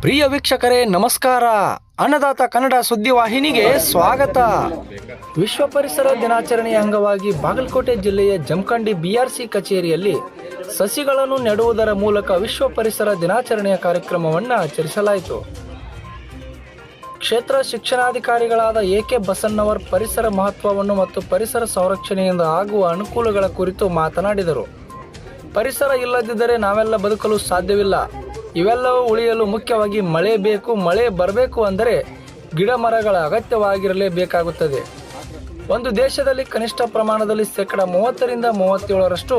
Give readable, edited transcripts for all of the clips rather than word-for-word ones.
ಪ್ರಿಯ ವೀಕ್ಷಕರೇ ನಮಸ್ಕಾರ. ಅನ್ನದಾತ ಕನ್ನಡ ಸುದ್ದಿವಾಹಿನಿಗೆ ಸ್ವಾಗತ. ವಿಶ್ವ ಪರಿಸರ ದಿನಾಚರಣೆಯ ಅಂಗವಾಗಿ ಬಾಗಲಕೋಟೆ ಜಿಲ್ಲೆಯ ಜಮಖಂಡಿ ಬಿಆರ್ಸಿ ಕಚೇರಿಯಲ್ಲಿ ಸಸಿಗಳನ್ನು ನೆಡುವುದರ ಮೂಲಕ ವಿಶ್ವ ಪರಿಸರ ದಿನಾಚರಣೆಯ ಕಾರ್ಯಕ್ರಮವನ್ನು ಆಚರಿಸಲಾಯಿತು. ಕ್ಷೇತ್ರ ಶಿಕ್ಷಣಾಧಿಕಾರಿಗಳಾದ ಎಕೆ ಬಸನ್ನವರ್ ಪರಿಸರ ಮಹತ್ವವನ್ನು ಮತ್ತು ಪರಿಸರ ಸಂರಕ್ಷಣೆಯಿಂದ ಆಗುವ ಅನುಕೂಲಗಳ ಕುರಿತು ಮಾತನಾಡಿದರು. ಪರಿಸರ ಇಲ್ಲದಿದ್ದರೆ ನಾವೆಲ್ಲ ಬದುಕಲು ಸಾಧ್ಯವಿಲ್ಲ. ಇವೆಲ್ಲವೂ ಉಳಿಯಲು ಮುಖ್ಯವಾಗಿ ಮಳೆ ಬೇಕು. ಮಳೆ ಬರಬೇಕು ಅಂದರೆ ಗಿಡ ಮರಗಳ ಅಗತ್ಯವಾಗಿರಲೇಬೇಕಾಗುತ್ತದೆ. ಒಂದು ದೇಶದಲ್ಲಿ ಕನಿಷ್ಠ ಪ್ರಮಾಣದಲ್ಲಿ 30-37%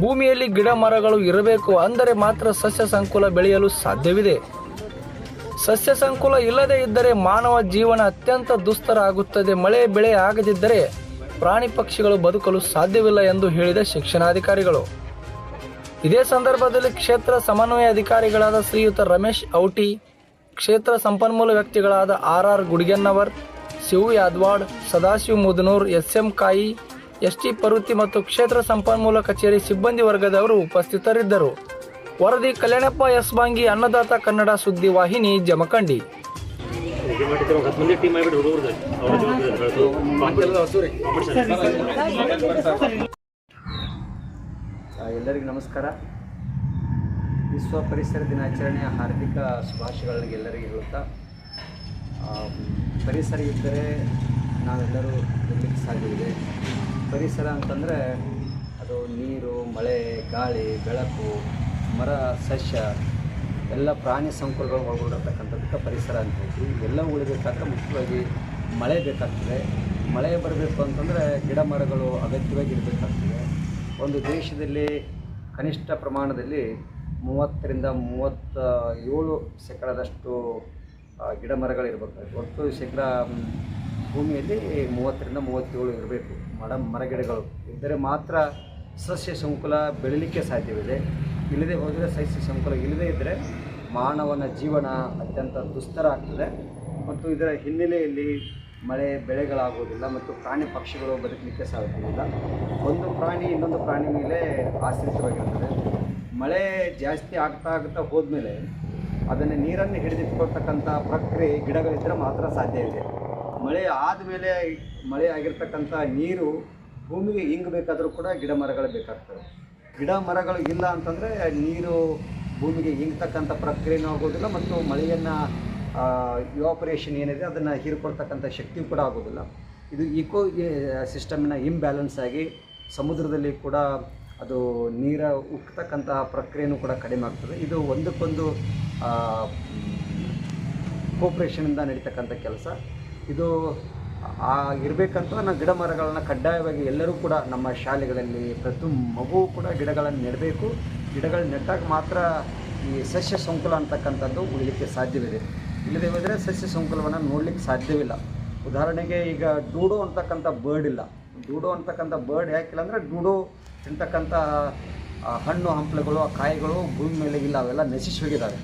ಭೂಮಿಯಲ್ಲಿ ಗಿಡ ಮರಗಳು ಇರಬೇಕು. ಅಂದರೆ ಮಾತ್ರ ಸಸ್ಯ ಸಂಕುಲ ಬೆಳೆಯಲು ಸಾಧ್ಯವಿದೆ. ಸಸ್ಯ ಸಂಕುಲ ಇಲ್ಲದೇ ಇದ್ದರೆ ಮಾನವ ಜೀವನ ಅತ್ಯಂತ ದುಸ್ತರ ಆಗುತ್ತದೆ. ಮಳೆ ಬೆಳೆ ಆಗದಿದ್ದರೆ ಪ್ರಾಣಿ ಪಕ್ಷಿಗಳು ಬದುಕಲು ಸಾಧ್ಯವಿಲ್ಲ ಎಂದು ಹೇಳಿದ ಶಿಕ್ಷಣಾಧಿಕಾರಿಗಳು. ಇದೇ ಸಂದರ್ಭದಲ್ಲಿ ಕ್ಷೇತ್ರ ಸಮನ್ವಯ ಅಧಿಕಾರಿಗಳಾದ ಶ್ರೀಯುತ ರಮೇಶ್ ಔಟಿ, ಕ್ಷೇತ್ರ ಸಂಪನ್ಮೂಲ ವ್ಯಕ್ತಿಗಳಾದ ಆರ್ ಗುಡಿಗೆನ್ನವರ್, ಶಿವು ಯಾದವಾಡ್, ಸದಾಶಿವ್ ಮುದನೂರ್, ಎಸ್ಎಂ ಕಾಯಿ, ಎಸ್ಟಿ ಪರುತಿ ಮತ್ತು ಕ್ಷೇತ್ರ ಸಂಪನ್ಮೂಲ ಕಚೇರಿ ಸಿಬ್ಬಂದಿ ವರ್ಗದವರು ಉಪಸ್ಥಿತರಿದ್ದರು. ವರದಿ ಕಲ್ಯಾಣಪ್ಪ ಎಸ್ ಬಾಂಗಿ, ಅನ್ನದಾತ ಕನ್ನಡ ಸುದ್ದಿವಾಹಿನಿ, ಜಮಖಂಡಿ. ಎಲ್ಲರಿಗೂ ನಮಸ್ಕಾರ. ವಿಶ್ವ ಪರಿಸರ ದಿನಾಚರಣೆಯ ಹಾರ್ದಿಕ ಶುಭಾಶಯಗಳನ್ನು ಎಲ್ಲರಿಗೂ ಹೇಳುತ್ತಾ, ಪರಿಸರ ಇದ್ದರೆ ನಾವೆಲ್ಲರೂ ಇರಲಿಕ್ಕೆ ಸಾಧ್ಯವಿದೆ. ಪರಿಸರ ಅಂತಂದರೆ ಅದು ನೀರು, ಮಳೆ, ಗಾಳಿ, ಬೆಳಕು, ಮರ, ಸಸ್ಯ, ಎಲ್ಲ ಪ್ರಾಣಿ ಸಂಕುಲಗಳು ಒಳಗೊಂಡಿರ್ತಕ್ಕಂಥದ್ದಕ್ಕೆ ಪರಿಸರ ಅಂತ ಹೇಳ್ತೀವಿ. ಇವೆಲ್ಲ ಉಳಿಬೇಕಾದ್ರೆ ಮುಖ್ಯವಾಗಿ ಮಳೆ ಬೇಕಾಗ್ತದೆ. ಮಳೆ ಬರಬೇಕು ಅಂತಂದರೆ ಗಿಡ ಮರಗಳು ಅಗತ್ಯವಾಗಿ ಇರಬೇಕಾಗ್ತದೆ. ಒಂದು ದೇಶದಲ್ಲಿ ಕನಿಷ್ಠ ಪ್ರಮಾಣದಲ್ಲಿ 30-37% ಗಿಡ ಮರಗಳಿರಬೇಕಾಗುತ್ತೆ. ಒಟ್ಟು ಶೇಕಡ ಭೂಮಿಯಲ್ಲಿ 30-37 ಇರಬೇಕು ಮರಗಿಡಗಳು ಇದ್ದರೆ ಮಾತ್ರ ಸಸ್ಯ ಸಂಕುಲ ಬೆಳೀಲಿಕ್ಕೆ ಸಾಧ್ಯವಿದೆ. ಇಲ್ಲದೆ ಹೋದರೆ ಸಸ್ಯ ಸಂಕುಲ ಇಲ್ಲದೇ ಇದ್ದರೆ ಮಾನವನ ಜೀವನ ಅತ್ಯಂತ ದುಸ್ತರ ಆಗ್ತದೆ ಮತ್ತು ಇದರ ಹಿನ್ನೆಲೆಯಲ್ಲಿ ಮಳೆ ಬೆಳೆಗಳಾಗುವುದಿಲ್ಲ ಮತ್ತು ಪ್ರಾಣಿ ಪಕ್ಷಿಗಳು ಬದುಕಲಿಕ್ಕೆ ಸಾಧ್ಯವಿಲ್ಲ. ಒಂದು ಪ್ರಾಣಿ ಇನ್ನೊಂದು ಪ್ರಾಣಿ ಮೇಲೆ ಆಶ್ರಿತವಾಗಿರ್ತದೆ. ಮಳೆ ಜಾಸ್ತಿ ಆಗ್ತಾ ಹೋದ್ಮೇಲೆ ಅದನ್ನು ನೀರನ್ನು ಹಿಡಿದಿಟ್ಕೊಳ್ತಕ್ಕಂಥ ಪ್ರಕ್ರಿಯೆ ಗಿಡಗಳಿದ್ದರೆ ಮಾತ್ರ ಸಾಧ್ಯ ಇದೆ. ಮಳೆ ಆದಮೇಲೆ ಮಳೆ ಆಗಿರ್ತಕ್ಕಂಥ ನೀರು ಭೂಮಿಗೆ ಇಂಗಬೇಕಾದರೂ ಕೂಡ ಗಿಡ ಮರಗಳು ಬೇಕಾಗ್ತವೆ. ಗಿಡ ಮರಗಳು ಇಲ್ಲ ಅಂತಂದರೆ ನೀರು ಭೂಮಿಗೆ ಇಂಗ್ತಕ್ಕಂಥ ಪ್ರಕ್ರಿಯೆನೂ ಆಗೋದಿಲ್ಲ ಮತ್ತು ಮಳೆಯನ್ನು ಇವಾಪರೇಷನ್ ಏನಿದೆ ಅದನ್ನು ಹೀರ್ಕೊಳ್ತಕ್ಕಂಥ ಶಕ್ತಿಯೂ ಕೂಡ ಆಗೋದಿಲ್ಲ. ಇದು ಈಕೋ ಸಿಸ್ಟಮಿನ ಇಂಬ್ಯಾಲೆನ್ಸ್ ಆಗಿ ಸಮುದ್ರದಲ್ಲಿ ಕೂಡ ಅದು ನೀರು ಉಕ್ತಕ್ಕಂತಹ ಪ್ರಕ್ರಿಯೆಯೂ ಕೂಡ ಕಡಿಮೆ ಆಗ್ತದೆ. ಇದು ಒಂದಕ್ಕೊಂದು ಕೋಪ್ರೇಷನಿಂದ ನಡೀತಕ್ಕಂಥ ಕೆಲಸ. ಇದು ಇರಬೇಕಂತ ನಾವು ಗಿಡ ಮರಗಳನ್ನು ಕಡ್ಡಾಯವಾಗಿ ಎಲ್ಲರೂ ಕೂಡ ನಮ್ಮ ಶಾಲೆಗಳಲ್ಲಿ ಪ್ರತಿ ಮಗುವು ಕೂಡ ಗಿಡಗಳನ್ನು ನೆಡಬೇಕು. ಗಿಡಗಳು ನೆಟ್ಟಾಗ ಮಾತ್ರ ಈ ಸಸ್ಯ ಸಂಕುಲ ಅಂತಕ್ಕಂಥದ್ದು ಉಳಿಲಿಕ್ಕೆ ಸಾಧ್ಯವಿದೆ. ಇಲ್ಲದೇ ಹೋದರೆ ಸಸ್ಯ ಸಂಕುಲವನ್ನು ನೋಡಲಿಕ್ಕೆ ಸಾಧ್ಯವಿಲ್ಲ. ಉದಾಹರಣೆಗೆ ಈಗ ಡೂಡೋ ಅಂತಕ್ಕಂಥ ಬರ್ಡ್ ಇಲ್ಲ. ಡೂಡೋ ಅಂತಕ್ಕಂಥ ಬರ್ಡ್ ಯಾಕಿಲ್ಲ ಅಂದರೆ ಡೂಡೋ ತಿಂತಕ್ಕಂಥ ಹಣ್ಣು ಹಂಪಲುಗಳು, ಕಾಯಿಗಳು ಭೂಮಿ ಮೇಲೆ ಇಲ್ಲ, ಅವೆಲ್ಲ ನಶಿಸಿ ಹೋಗಿದ್ದಾವೆ.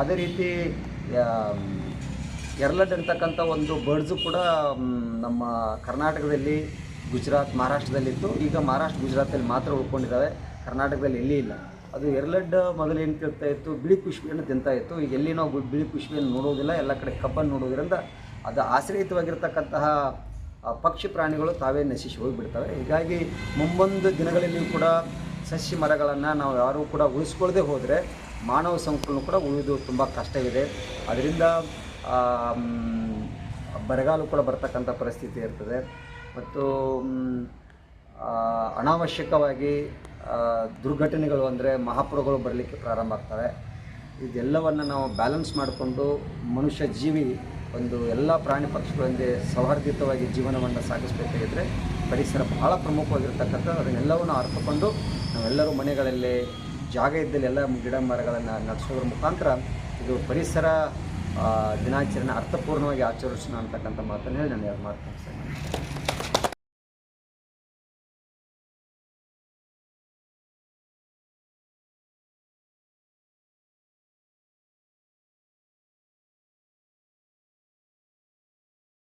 ಅದೇ ರೀತಿ ಎರಲಡ್ ಅಂತಕ್ಕಂಥ ಒಂದು ಬರ್ಡ್ಸು ಕೂಡ ನಮ್ಮ ಕರ್ನಾಟಕದಲ್ಲಿ, ಗುಜರಾತ್, ಮಹಾರಾಷ್ಟ್ರದಲ್ಲಿತ್ತು. ಈಗ ಮಹಾರಾಷ್ಟ್ರ, ಗುಜರಾತಲ್ಲಿ ಮಾತ್ರ ಉಳ್ಕೊಂಡಿದ್ದಾವೆ. ಕರ್ನಾಟಕದಲ್ಲಿ ಎಲ್ಲಿ ಇಲ್ಲ. ಅದು ಎರಲಡ್ ಮೊದಲು ಏನು ತಿಂತಾ ಇತ್ತು, ಬಿಳಿ ಪುಷ್ಪಿಯನ್ನು ತಿಂತಾ ಇತ್ತು. ಈಗ ಎಲ್ಲಿ ನಾವು ಬಿಳಿ ಪುಷ್ಪಿಯನ್ನು ನೋಡೋದಿಲ್ಲ, ಎಲ್ಲ ಕಡೆ ಕಬ್ಬನ್ನು ನೋಡೋದ್ರಿಂದ ಅದು ಆಶ್ರಯಿತವಾಗಿರ್ತಕ್ಕಂತಹ ಪಕ್ಷಿ ಪ್ರಾಣಿಗಳು ತಾವೇ ನಶಿಸಿ ಹೋಗಿಬಿಡ್ತವೆ. ಹೀಗಾಗಿ ಮುಂಬಂದು ದಿನಗಳಲ್ಲಿ ಕೂಡ ಸಸ್ಯ ಮರಗಳನ್ನು ನಾವು ಯಾರೂ ಕೂಡ ಉಳಿಸ್ಕೊಳ್ಳದೆ ಹೋದರೆ ಮಾನವ ಸಂಕುಲನೂ ಕೂಡ ಉಳಿದು ತುಂಬ ಕಷ್ಟವಿದೆ. ಅದರಿಂದ ಬರಗಾಲ ಕೂಡ ಬರ್ತಕ್ಕಂಥ ಪರಿಸ್ಥಿತಿ ಇರ್ತದೆ ಮತ್ತು ಅನಾವಶ್ಯಕವಾಗಿ ದುರ್ಘಟನೆಗಳು ಅಂದರೆ ಮಹಾಪುರಗಳು ಬರಲಿಕ್ಕೆ ಪ್ರಾರಂಭ ಆಗ್ತವೆ. ಇದೆಲ್ಲವನ್ನು ನಾವು ಬ್ಯಾಲೆನ್ಸ್ ಮಾಡಿಕೊಂಡು ಮನುಷ್ಯ ಜೀವಿ ಒಂದು ಎಲ್ಲ ಪ್ರಾಣಿ ಪಕ್ಷಿಗಳೊಂದಿಗೆ ಸೌಹಾರ್ದಯುತವಾಗಿ ಜೀವನವನ್ನು ಸಾಗಿಸಬೇಕಾಗಿದ್ದರೆ ಪರಿಸರ ಬಹಳ ಪ್ರಮುಖವಾಗಿರ್ತಕ್ಕಂಥ ಅದನ್ನೆಲ್ಲವನ್ನು ಅರ್ಥಕೊಂಡು ನಾವೆಲ್ಲರೂ ಮನೆಗಳಲ್ಲಿ ಜಾಗ ಇದ್ದಲ್ಲಿ ಎಲ್ಲ ಗಿಡ ಮರಗಳನ್ನು ನಡೆಸೋದ್ರ ಮುಖಾಂತರ ಇದು ಪರಿಸರ ದಿನಾಚರಣೆ ಅರ್ಥಪೂರ್ಣವಾಗಿ ಆಚರಿಸೋಣ ಅಂತಕ್ಕಂಥ ಮಾತನ್ನು ಹೇಳಿ ನಾನು ಯಾರು ಮಾಡ್ತೀನಿ.